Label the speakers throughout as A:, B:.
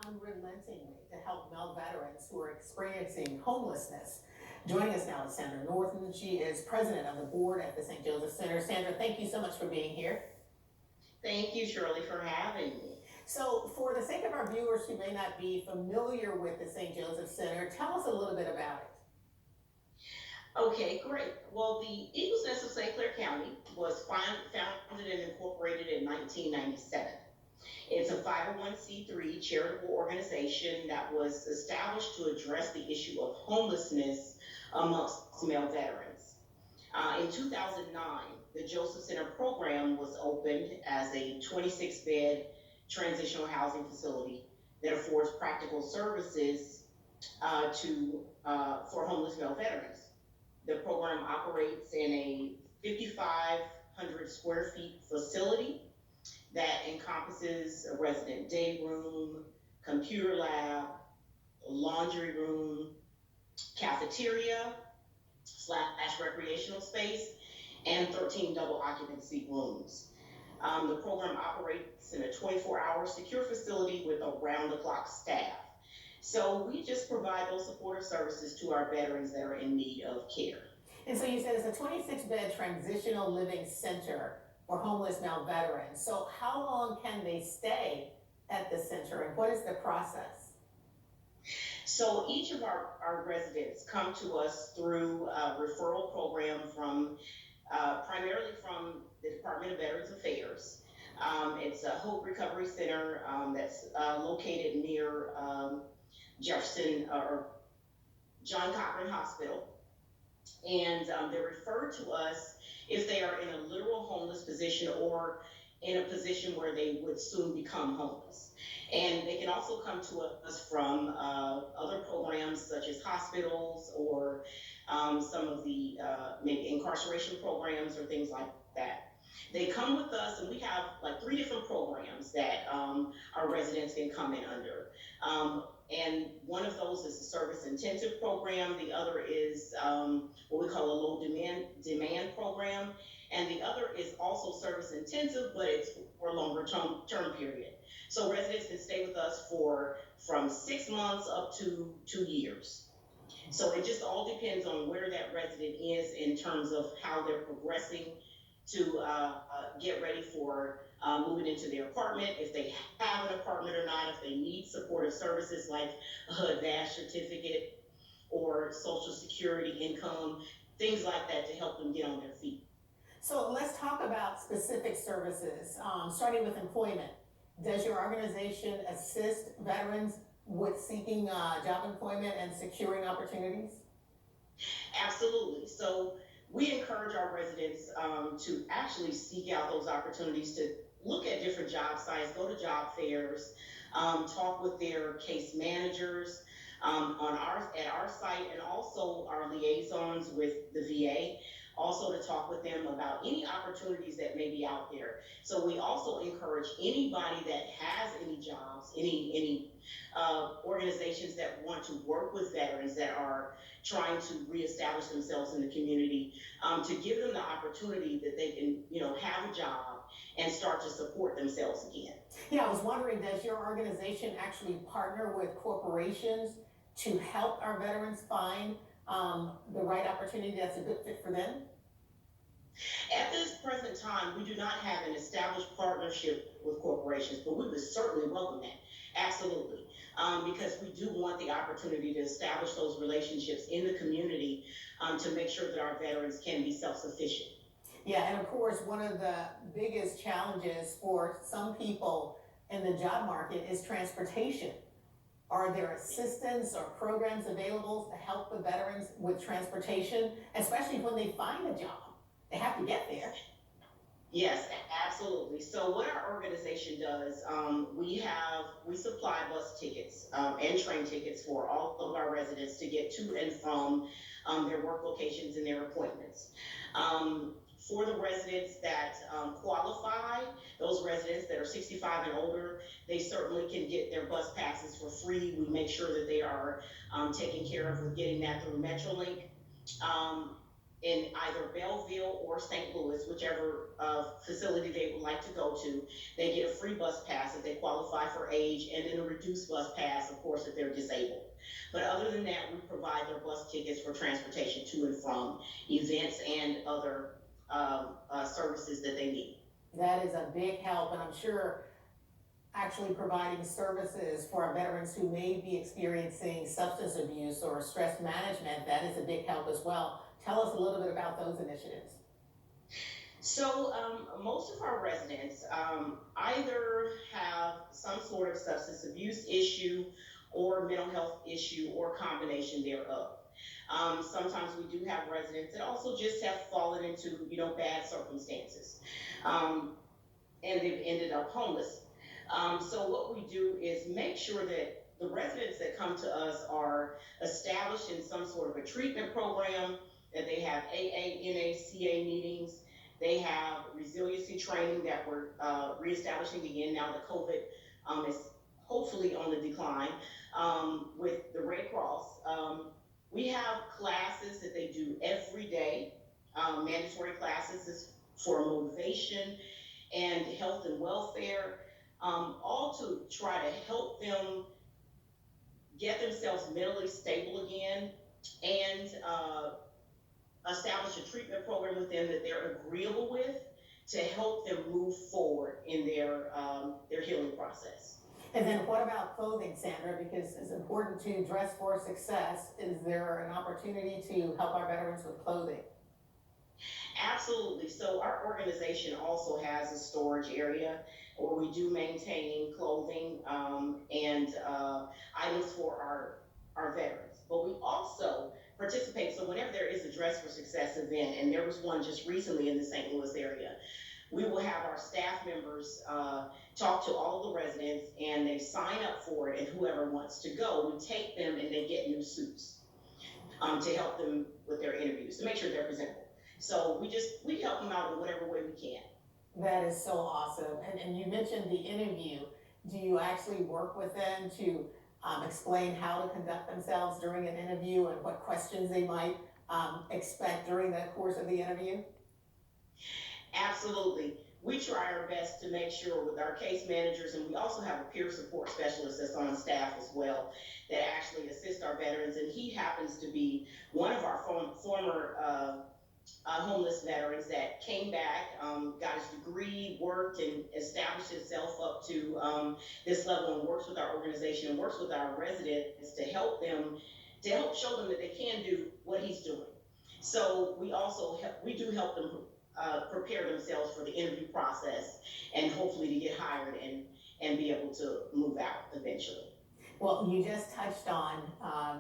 A: unrelentingly to help male veterans who are experiencing homelessness. Joining us now is Sandra Norton. She is president of the board at the St. Joseph Center. Sandra, thank you so much for being here.
B: Thank you, Shirley, for having me.
A: So for the sake of our viewers who may not be familiar with the St. Joseph Center, tell us a little bit about it.
B: Okay, great. Well, the Eagles Nest of St. Clair County was founded and incorporated in 1997. It's a 501c3 charitable organization that was established to address the issue of homelessness amongst male veterans. In 2009, the Joseph Center program was opened as a 26-bed transitional housing facility that affords practical services for homeless male veterans. The program operates in a 5,500 square feet facility that encompasses a resident day room, computer lab, laundry room, cafeteria / recreational space, and 13 double occupancy rooms. The program operates in a 24-hour secure facility with around-the-clock staff. So we just provide those supportive services to our veterans that are in need of care.
A: And so you said it's a 26-bed transitional living center for homeless male veterans. So how long can they stay at the center, and what is the process?
B: So each of our residents come to us through a referral program from primarily from the Department of Veterans Affairs. It's a Hope Recovery Center that's located near Jefferson or John Cochran Hospital. And they're referred to us if they are in a literal homeless position or in a position where they would soon become homeless. And they can also come to us from other programs such as hospitals or some of the maybe incarceration programs or things like that. They come with us, and we have like 3 different programs that our residents can come in under. And one of those is the service intensive program. The other is what we call a low demand program. And the other is also service intensive, but it's for a longer term period. So residents can stay with us from 6 months up to 2 years. So it just all depends on where that resident is in terms of how they're progressing to get ready for moving into their apartment, if they have an apartment or not, if they need supportive services like a DASH certificate or Social Security income, things like that to help them get on their feet.
A: So let's talk about specific services, starting with employment. Does your organization assist veterans with seeking job employment and securing opportunities?
B: Absolutely. So we encourage our residents to actually seek out those opportunities, to look at different job sites, go to job fairs, talk with their case managers at our site, and also our liaisons with the VA, also to talk with them about any opportunities that may be out there. So we also encourage anybody that has any jobs, any organizations that want to work with veterans that are trying to reestablish themselves in the community, to give them the opportunity that they can, have a job and start to support themselves again.
A: Yeah, I was wondering, does your organization actually partner with corporations to help our veterans find the right opportunity that's a good fit for them?
B: At this present time, we do not have an established partnership with corporations, but we would certainly welcome that. Absolutely. Because we do want the opportunity to establish those relationships in the community to make sure that our veterans can be self-sufficient.
A: Yeah, and of course, one of the biggest challenges for some people in the job market is transportation. Are there assistance or programs available to help the veterans with transportation, especially when they find a job? They have to get there.
B: Yes, absolutely. So what our organization does, we supply bus tickets and train tickets for all of our residents to get to and from their work locations and their appointments. For the residents that qualify, those residents that are 65 and older, they certainly can get their bus passes for free. We make sure that they are taken care of with getting that through Metrolink. in either Belleville or St. Louis, whichever facility they would like to go to. They get a free bus pass if they qualify for age, and then a reduced bus pass, of course, if they're disabled. But other than that, we provide their bus tickets for transportation to and from events and other services that they need.
A: That is a big help, and I'm sure actually providing services for our veterans who may be experiencing substance abuse or stress management, that is a big help as well. Tell us a little bit about those initiatives.
B: So most of our residents either have some sort of substance abuse issue or mental health issue or combination thereof. Sometimes we do have residents that also just have fallen into, bad circumstances, and they've ended up homeless. So what we do is make sure that the residents that come to us are established in some sort of a treatment program, that they have AA, NACA meetings, they have resiliency training that we're reestablishing again now that COVID is hopefully on the decline, with the Red Cross. We have classes that they do every day, mandatory classes for motivation and health and welfare, all to try to help them get themselves mentally stable again, and establish a treatment program with them that they're agreeable with to help them move forward in their healing process.
A: And then what about clothing, Sandra? Because it's important to dress for success. Is there an opportunity to help our veterans with clothing?
B: Absolutely. So our organization also has a storage area where we do maintain clothing and items for our veterans. But we also participate. So whenever there is a Dress for Success event, and there was one just recently in the St. Louis area, we will have our staff members talk to all the residents, and they sign up for it, and whoever wants to go, we take them and they get new suits to help them with their interviews, to make sure they're presentable. So we help them out in whatever way we can.
A: That is so awesome. And you mentioned the interview. Do you actually work with them to explain how to conduct themselves during an interview and what questions they might expect during the course of the interview?
B: Absolutely. We try our best to make sure with our case managers, and we also have a peer support specialist that's on staff as well, that actually assists our veterans. And he happens to be one of our former homeless veterans that came back, got his degree, worked, and established himself up to this level, and works with our organization and works with our residents to help show them that they can do what he's doing. So we do help them prepare themselves for the interview process, and hopefully to get hired and be able to move out eventually.
A: Well, you just touched on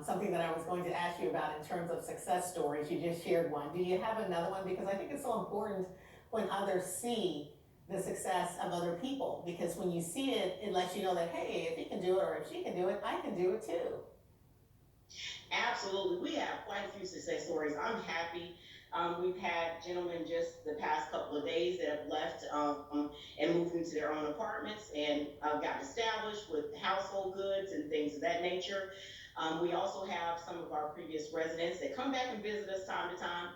A: something that I was going to ask you about in terms of success stories. You just shared one. Do you have another one? Because I think it's so important when others see the success of other people, because when you see it, it lets you know that, hey, if he can do it, or if she can do it, I can do it too.
B: Absolutely. We have quite a few success stories. I'm happy. We've had gentlemen just the past couple of days that have left and moved into their own apartments and got established with household goods and things of that nature. We also have some of our previous residents that come back and visit us time to time,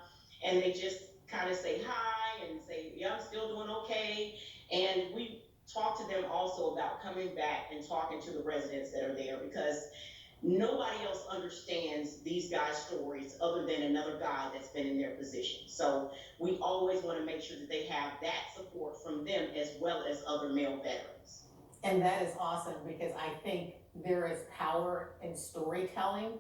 B: and they just kind of say hi and say, yeah, I'm still doing okay. And we talk to them also about coming back and talking to the residents that are there, because nobody else understands these guys' stories other than another guy that's been in their position. So we always want to make sure that they have that support from them as well as other male veterans.
A: And that is awesome, because I think there is power in storytelling.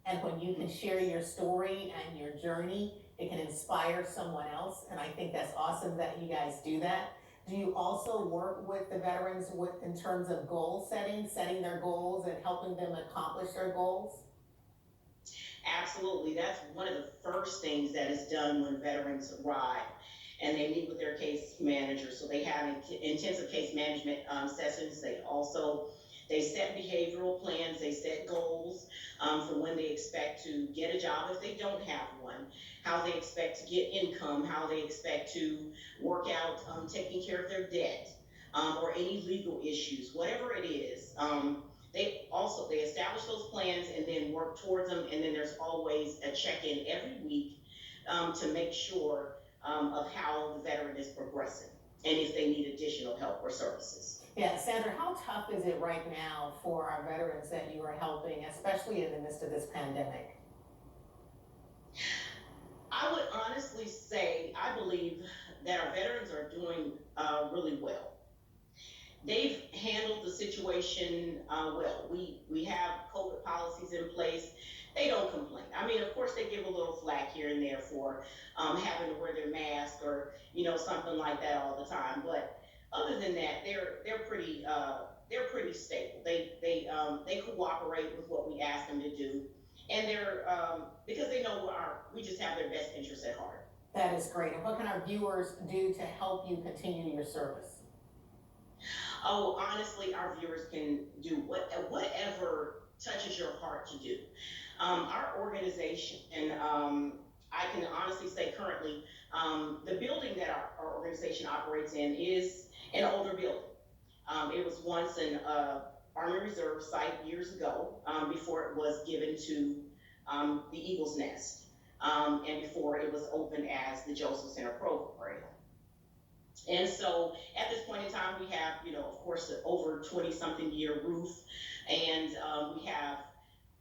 A: And when you can share your story and your journey, it can inspire someone else. And I think that's awesome that you guys do that. Do you also work with the veterans in terms of goal setting their goals and helping them accomplish their goals?
B: Absolutely. That's one of the first things that is done when veterans arrive, and they meet with their case managers. So they have intensive case management sessions. They set behavioral plans, they set goals for when they expect to get a job if they don't have one, how they expect to get income, how they expect to work out taking care of their debt, or any legal issues, whatever it is. They establish those plans and then work towards them, and then there's always a check-in every week to make sure of how the veteran is progressing and if they need additional help or services.
A: Yeah, Sandra, how tough is it right now for our veterans that you are helping, especially in the midst of this pandemic?
B: I would honestly say I believe that our veterans are doing really well. They've handled the situation well. We have COVID policies in place. They don't complain. I mean, of course, they give a little flack here and there for having to wear their mask or something like that all the time. But other than that, they're pretty stable. They cooperate with what we ask them to do, and they're because they know we just have their best interests at heart.
A: That is great. And what can our viewers do to help you continue your service?
B: Oh, honestly, our viewers can do whatever touches your heart to do. Our organization, and I can honestly say currently, the building that our organization operates in is an older building. It was once an Army Reserve site years ago, before it was given to the Eagle's Nest, and before it was opened as the Joseph Center program. And so at this point in time, we have, of course, an over 20-something year roof, and we have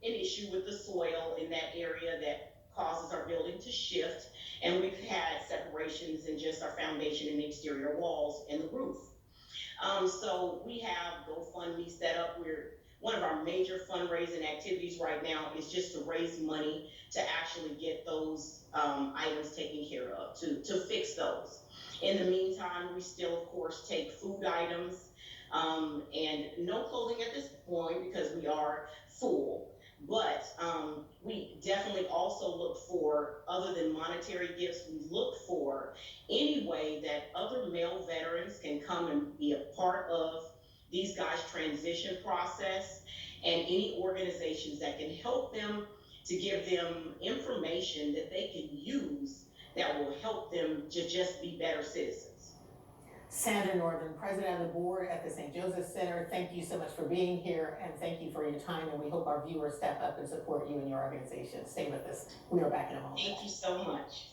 B: an issue with the soil in that area that causes our building to shift, and we've had separations in just our foundation and the exterior walls and the roof. So we have GoFundMe set up. One of our major fundraising activities right now is just to raise money to actually get those items taken care of, to fix those. In the meantime, we still, of course, take food items and no clothing at this point because we are full. But we definitely also look for, other than monetary gifts, we look for any way that other male veterans can come and be a part of these guys' transition process, and any organizations that can help them, to give them information that they can use that will help them to just be better citizens.
A: Sandra Northern, President of the Board at the St. Joseph Center, thank you so much for being here, and thank you for your time, and we hope our viewers step up and support you and your organization. Stay with us. We are back in a moment.
B: Thank you so much.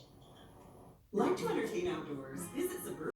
C: Like to entertain outdoors? Visit Suburban.